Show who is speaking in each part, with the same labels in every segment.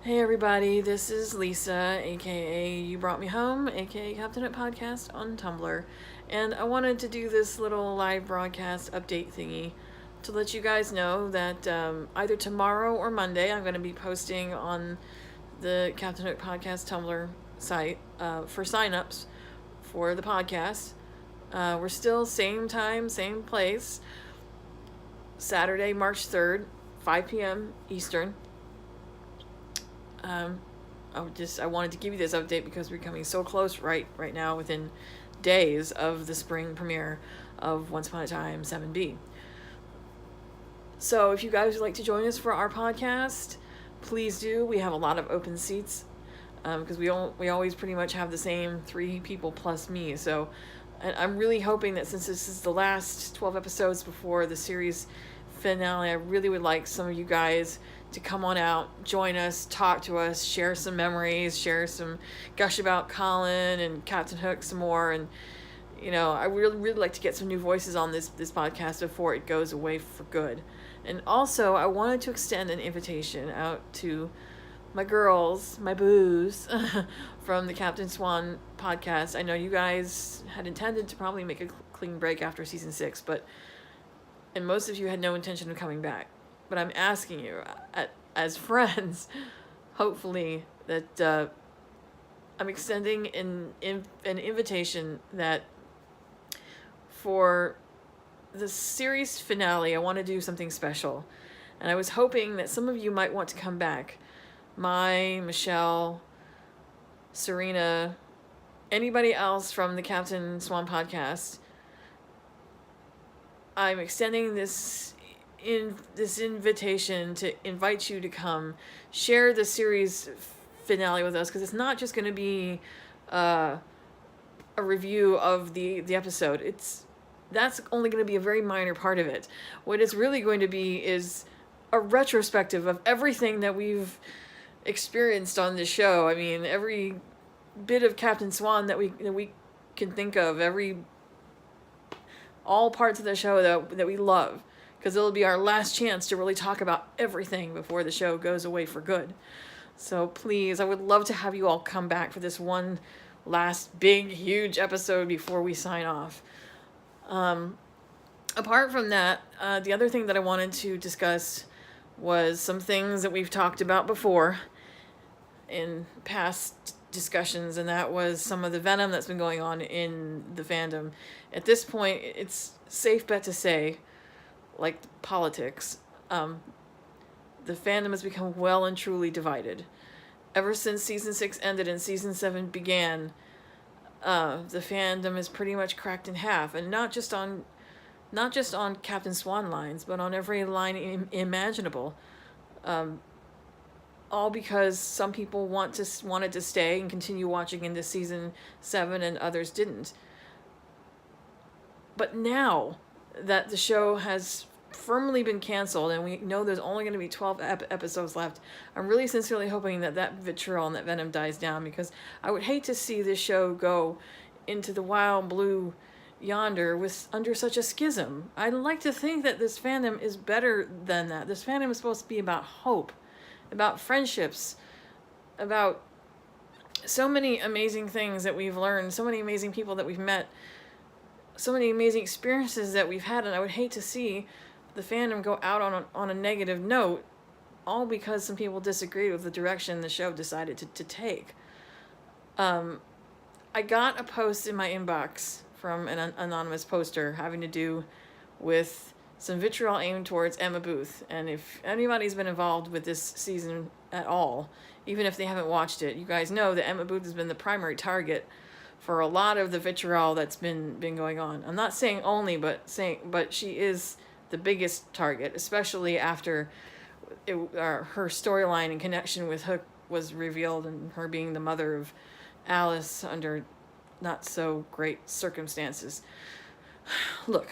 Speaker 1: Hey everybody, this is Lisa, aka You Brought Me Home, aka Captain It Podcast on Tumblr, and I wanted to do this little live broadcast update thingy to let you guys know that either tomorrow or Monday I'm going to be posting on the Captain It Podcast Tumblr site for signups for the podcast. We're still same time, same place, Saturday, March 3rd, 5 p.m. Eastern. I wanted to give you this update because we're coming so close right now within days of the spring premiere of Once Upon a Time 7B. So if you guys would like to join us for our podcast, please do. We have a lot of open seats because we always pretty much have the same 3 people plus me. So I'm really hoping that since this is the last 12 episodes before the series finale, I really would like some of you guys to come on out, join us, talk to us, share some memories, gush about Colin and Captain Hook some more. And, I really like to get some new voices on this podcast before it goes away for good. And also, I wanted to extend an invitation out to my girls, my boos, from the Captain Swan podcast. I know you guys had intended to probably make a clean break after season 6, and most of you had no intention of coming back. But I'm asking you, as friends, hopefully, that I'm extending an invitation that for the series finale, I want to do something special. And I was hoping that some of you might want to come back. Michelle, Serena, anybody else from the Captain Swan podcast. I'm extending this invitation to invite you to come share the series finale with us, because it's not just going to be a review of the episode. That's only going to be a very minor part of it. What it's really going to be is a retrospective of everything that we've experienced on this show. I mean, every bit of Captain Swan that we can think of, all parts of the show that we love, because it'll be our last chance to really talk about everything before the show goes away for good. So please, I would love to have you all come back for this one last big, huge episode before we sign off. Apart from that, the other thing that I wanted to discuss was some things that we've talked about before in past discussions, and that was some of the venom that's been going on in the fandom. At this point, it's safe bet to say, like politics, the fandom has become well and truly divided. Ever since season 6 ended and season 7 began, the fandom is pretty much cracked in half, and not just on Captain Swan lines, but on every line imaginable. All because some people wanted to stay and continue watching into season 7, and others didn't. But now that the show has firmly been canceled and we know there's only going to be 12 episodes left, I'm really sincerely hoping that vitriol and that venom dies down, because I would hate to see this show go into the wild blue yonder under such a schism. I'd like to think that this fandom is better than that. This fandom is supposed to be about hope, about friendships, about so many amazing things that we've learned, so many amazing people that we've met, so many amazing experiences that we've had, and I would hate to see the fandom go out on a negative note, all because some people disagreed with the direction the show decided to take. I got a post in my inbox from an anonymous poster having to do with some vitriol aimed towards Emma Booth. And if anybody's been involved with this season at all, even if they haven't watched it, you guys know that Emma Booth has been the primary target for a lot of the vitriol that's been going on. I'm not saying only, but she is the biggest target, especially after her storyline in connection with Hook was revealed, and her being the mother of Alice under not so great circumstances. Look,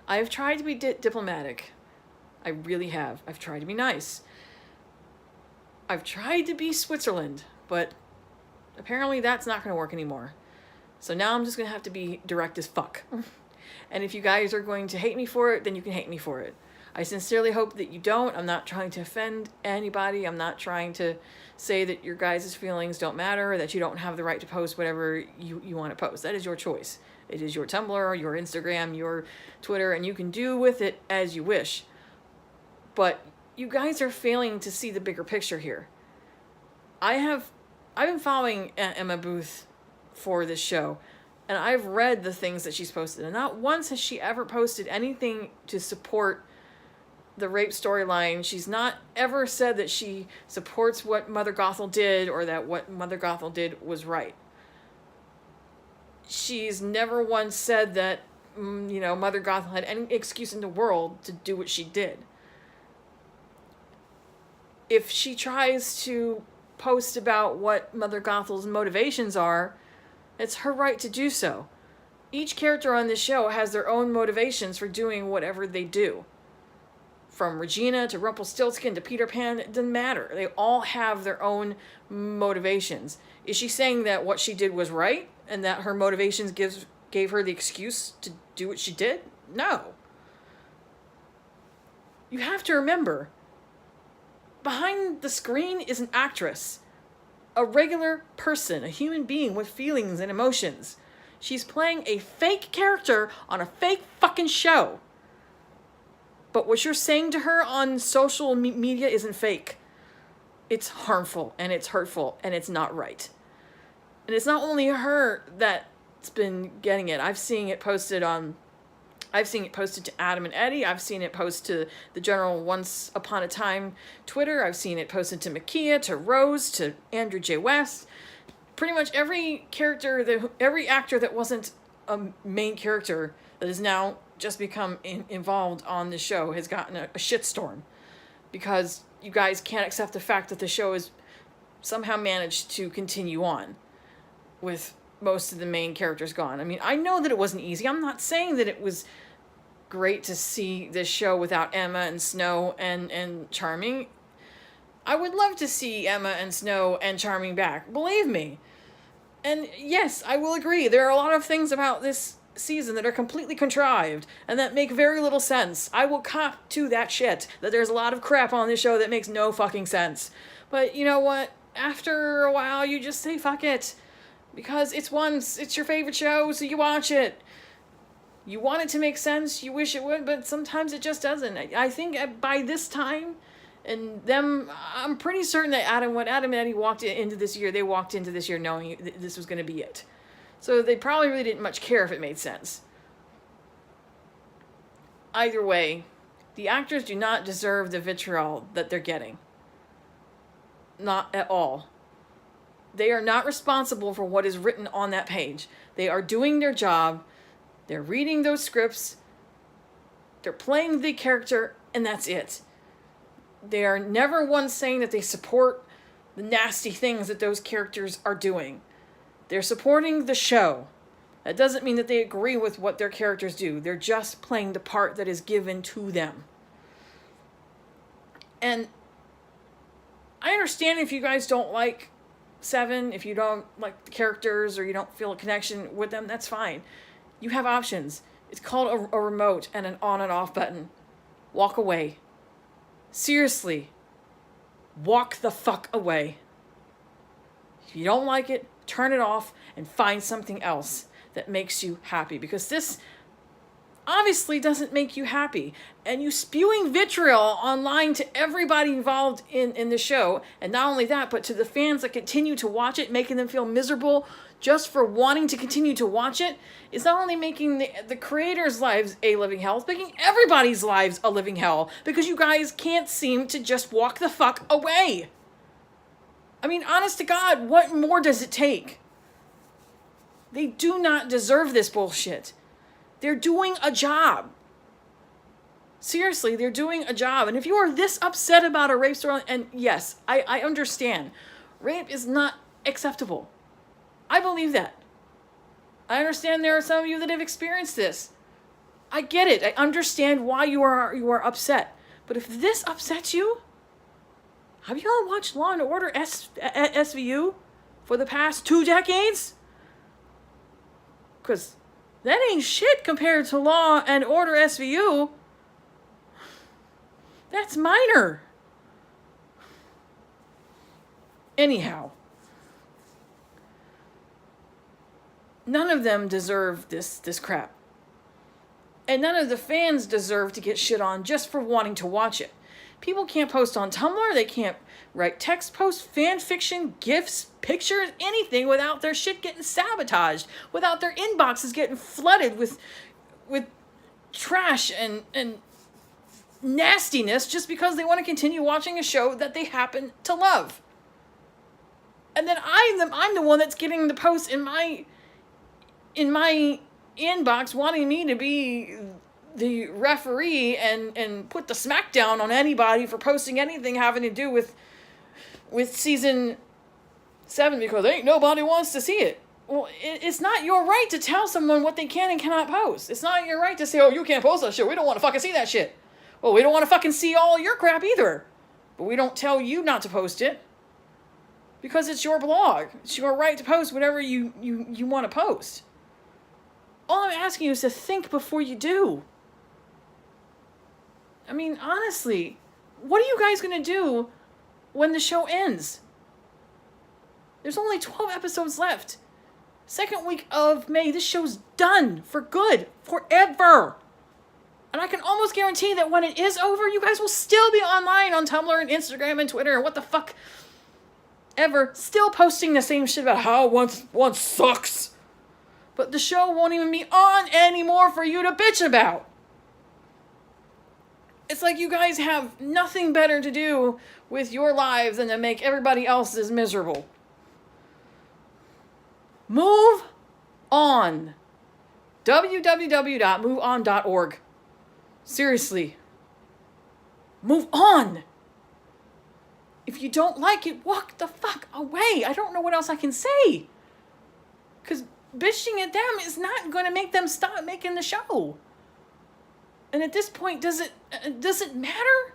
Speaker 1: I have tried to be diplomatic. I really have. I've tried to be nice. I've tried to be Switzerland, but apparently that's not going to work anymore. So now I'm just going to have to be direct as fuck. And if you guys are going to hate me for it, then you can hate me for it. I sincerely hope that you don't. I'm not trying to offend anybody. I'm not trying to say that your guys' feelings don't matter, or that you don't have the right to post whatever you want to post. That is your choice. It is your Tumblr, your Instagram, your Twitter, and you can do with it as you wish. But you guys are failing to see the bigger picture here. I've been following Emma Booth for this show, and I've read the things that she's posted, and not once has she ever posted anything to support the rape storyline. She's not ever said that she supports what Mother Gothel did, or that what Mother Gothel did was right. She's never once said that, Mother Gothel had any excuse in the world to do what she did. If she tries to post about what Mother Gothel's motivations are, it's her right to do so. Each character on this show has their own motivations for doing whatever they do. From Regina to Rumpelstiltskin to Peter Pan, it doesn't matter. They all have their own motivations. Is she saying that what she did was right, and that her motivations gave her the excuse to do what she did? No. You have to remember, behind the screen is an actress. A regular person, a human being with feelings and emotions. She's playing a fake character on a fake fucking show. But what you're saying to her on social media isn't fake. It's harmful, and it's hurtful, and it's not right. And it's not only her that's been getting it. I've seen it posted to Adam and Eddie. I've seen it posted to the general Once Upon a Time Twitter. I've seen it posted to Makia, to Rose, to Andrew J. West. Pretty much every actor that wasn't a main character that has now just become involved on the show has gotten a shitstorm, because you guys can't accept the fact that the show has somehow managed to continue on with most of the main characters gone. I mean, I know that it wasn't easy. I'm not saying that it was great to see this show without Emma and Snow and Charming. I would love to see Emma and Snow and Charming back, believe me. And yes, I will agree, there are a lot of things about this season that are completely contrived and that make very little sense. I will cop to that shit, that there's a lot of crap on this show that makes no fucking sense. But you know what? After a while, you just say fuck it. Because it's your favorite show, so you watch it. You want it to make sense, you wish it would, but sometimes it just doesn't. I think by this time, I'm pretty certain that when Adam and Eddie walked into this year, they walked into this year knowing this was going to be it. So they probably really didn't much care if it made sense. Either way, the actors do not deserve the vitriol that they're getting. Not at all. They are not responsible for what is written on that page. They are doing their job. They're reading those scripts. They're playing the character, and that's it. They are never once saying that they support the nasty things that those characters are doing. They're supporting the show. That doesn't mean that they agree with what their characters do. They're just playing the part that is given to them. And I understand if you guys don't like Seven, if you don't like the characters or you don't feel a connection with them, that's fine. You have options. It's called a remote and an on and off button. Walk away. Seriously. Walk the fuck away. If you don't like it, turn it off and find something else that makes you happy. Because this obviously doesn't make you happy. And you spewing vitriol online to everybody involved in the show. And not only that, but to the fans that continue to watch it, making them feel miserable just for wanting to continue to watch it, is not only making the creators' lives a living hell, it's making everybody's lives a living hell. Because you guys can't seem to just walk the fuck away. I mean, honest to God, what more does it take? They do not deserve this bullshit. They're doing a job. Seriously, they're doing a job. And if you are this upset about a rape story, and yes, I understand. Rape is not acceptable. I believe that. I understand there are some of you that have experienced this. I get it. I understand why you are upset. But if this upsets you, have you all watched Law and Order SVU for the past 2 decades? Because that ain't shit compared to Law and Order SVU. That's minor. Anyhow, none of them deserve this crap. And none of the fans deserve to get shit on just for wanting to watch it. People can't post on Tumblr, they can't write text posts, fan fiction, GIFs, pictures, anything without their shit getting sabotaged, without their inboxes getting flooded with trash and nastiness just because they want to continue watching a show that they happen to love. And then I'm the one that's getting the posts in my inbox wanting me to be the referee and put the smackdown on anybody for posting anything having to do with season 7 because ain't nobody wants to see it. Well, it's not your right to tell someone what they can and cannot post. It's not your right to say, oh, you can't post that shit. We don't want to fucking see that shit. Well, we don't want to fucking see all your crap either. But we don't tell you not to post it. Because it's your blog. It's your right to post whatever you want to post. All I'm asking you is to think before you do. I mean, honestly, what are you guys going to do when the show ends? There's only 12 episodes left. Second week of May, this show's done for good, forever. And I can almost guarantee that when it is over, you guys will still be online on Tumblr and Instagram and Twitter and what the fuck ever, still posting the same shit about how one sucks. But the show won't even be on anymore for you to bitch about. It's like you guys have nothing better to do with your lives than to make everybody else's miserable. Move on. www.moveon.org. Seriously. Move on. If you don't like it, walk the fuck away. I don't know what else I can say. Because bitching at them is not going to make them stop making the show. And at this point, does it matter?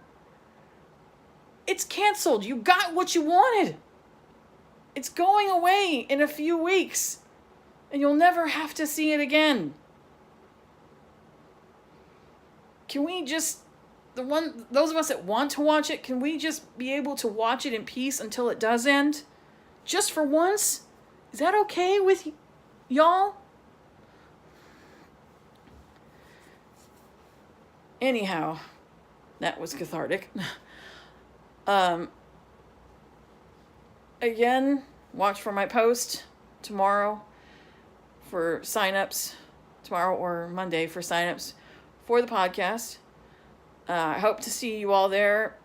Speaker 1: It's canceled. You got what you wanted. It's going away in a few weeks. And you'll never have to see it again. Can we just, those of us that want to watch it, can we just be able to watch it in peace until it does end? Just for once? Is that okay with y'all? Anyhow, that was cathartic. Again, watch for my post tomorrow for signups, tomorrow or Monday for signups for the podcast. I hope to see you all there.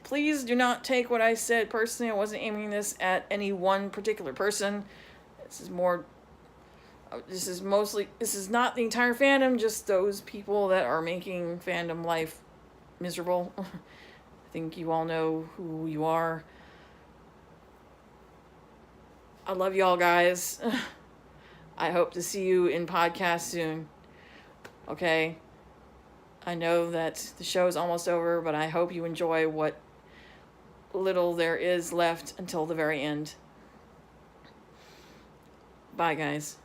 Speaker 1: Please do not take what I said personally. I wasn't aiming this at any one particular person. This is not the entire fandom, just those people that are making fandom life miserable. I think you all know who you are. I love y'all guys. I hope to see you in podcast soon. Okay? I know that the show is almost over, but I hope you enjoy what little there is left until the very end. Bye, guys.